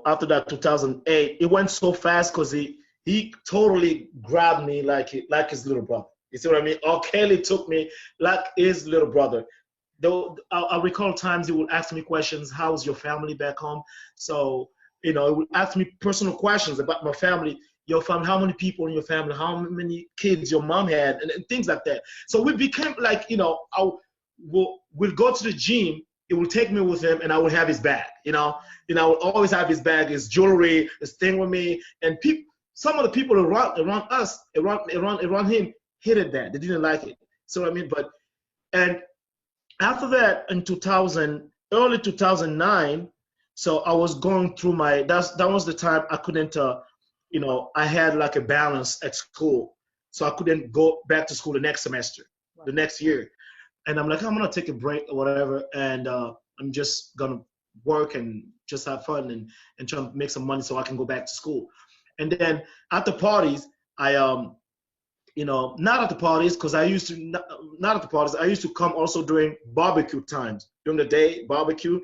after that 2008, it went so fast because he totally grabbed me like his little brother. You see what I mean? RKelly took me like his little brother. Though I recall times he would ask me questions. How's your family back home? So he would ask me personal questions about my family. Your family, how many people in your family? How many kids your mom had, and things like that. So we became like, we'll go to the gym. It will take me with him, and I would have his bag. I would always have his bag, his jewelry, his thing with me. And some of the people around him hated that. They didn't like it. So and after that, in early 2009, so I was going through that was the time I couldn't, I had like a balance at school. So I couldn't go back to school the next semester, the next year. And I'm like, I'm going to take a break or whatever. And I'm just going to work and just have fun and try to make some money so I can go back to school. And then at the parties, not at the parties, because I used to not at the parties. I used to come also during barbecue times, during the day barbecue,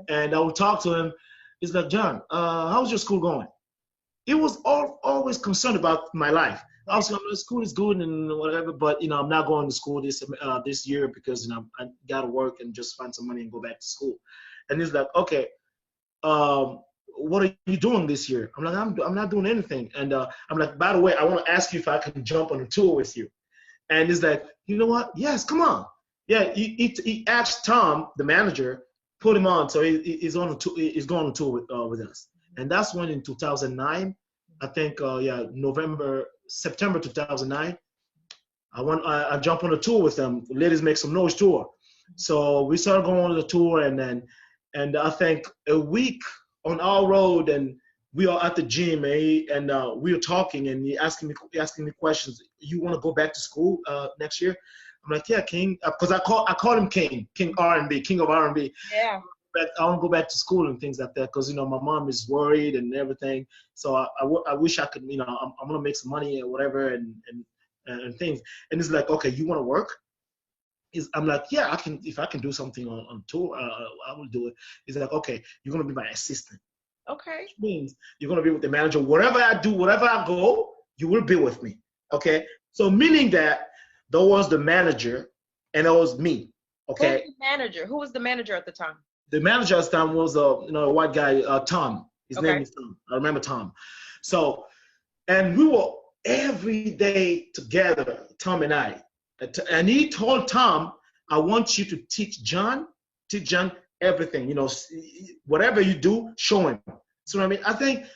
and I would talk to him. He's like, John, how's your school going? He was always concerned about my life. I was like, school is good and whatever, but I'm not going to school this year because I got to work and just find some money and go back to school. And he's like, okay, what are you doing this year? I'm like, I'm not doing anything. And I'm like, by the way, I want to ask you if I can jump on a tour with you. And he's like, you know what? Yes, come on. Yeah, he asked Tom, the manager, put him on. So he's on a tour. He's going on a tour with us. And that's when in 2009, I think, September 2009, I jumped on a tour with them. Ladies Make Some Noise tour. So we started going on the tour, and I think a week on our road, and we are at the gym, and we were talking, and he asking me questions. You want to go back to school next year? I'm like, yeah, King, because I call him King R&B, King of R&B. Yeah. But I want to go back to school and things like that because my mom is worried and everything. So I wish I could, I'm gonna make some money or whatever and things. And he's like, okay, you want to work? I'm like, yeah, I can. If I can do something on tour, I will do it. He's like, okay, you're gonna be my assistant. Okay. Which means you're gonna be with the manager. Wherever I do, wherever I go, you will be with me. Okay. So meaning that there was the manager and there was me. Okay. Who was the manager at the time? The manager at the time was a white guy, Tom. His name is Tom. I remember Tom. So, and we were every day together, Tom and I. And he told Tom, I want you to teach John everything. Whatever you do, show him. So I mean, I think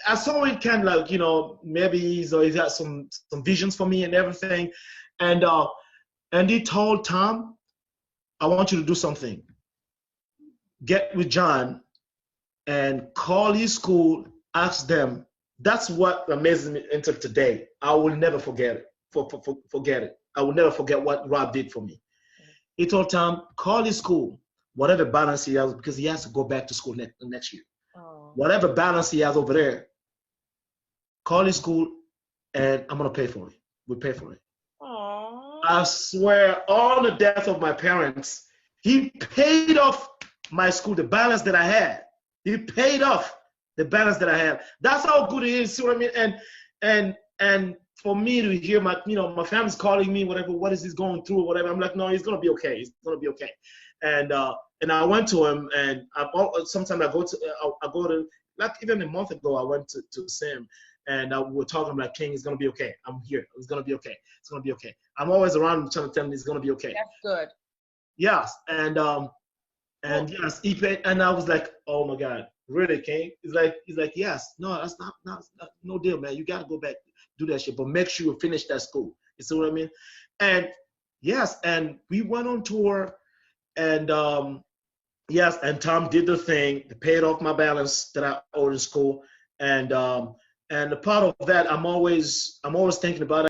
I saw it kind of like, maybe he's got some visions for me and everything. And he told Tom, I want you to do something. Get with John and call his school, ask them. That's what amazes me until today. I will never forget it. Forget it. I will never forget what Rob did for me. He told Tom, call his school, whatever balance he has, because he has to go back to school next year. Oh. Whatever balance he has over there, call his school, and I'm gonna pay for it. We'll pay for it. Aww. I swear, on the death of my parents, he paid off my school, the balance that I had. He paid off the balance that I had. That's how good he is. See what I mean? And for me to hear my family's calling me, whatever, what is this going through or whatever, I'm like, no, he's gonna be okay. He's gonna be okay. And I went to him, and sometimes I go to like even a month ago, I went to Sam, and we were talking like, King, it's gonna be okay. I'm here. It's gonna be okay. It's gonna be okay. I'm always around trying to tell him it's gonna be okay. That's good. Yes, and yes, he paid, and I was like, oh my God, really, King? He's like, yes, no, that's not no deal, man. You gotta go back, do that shit, but make sure you finish that school. You see what I mean? And yes, and we went on tour, and yes, and Tom did the thing, paid off my balance that I owed in school, and a part of that, I'm always thinking about it.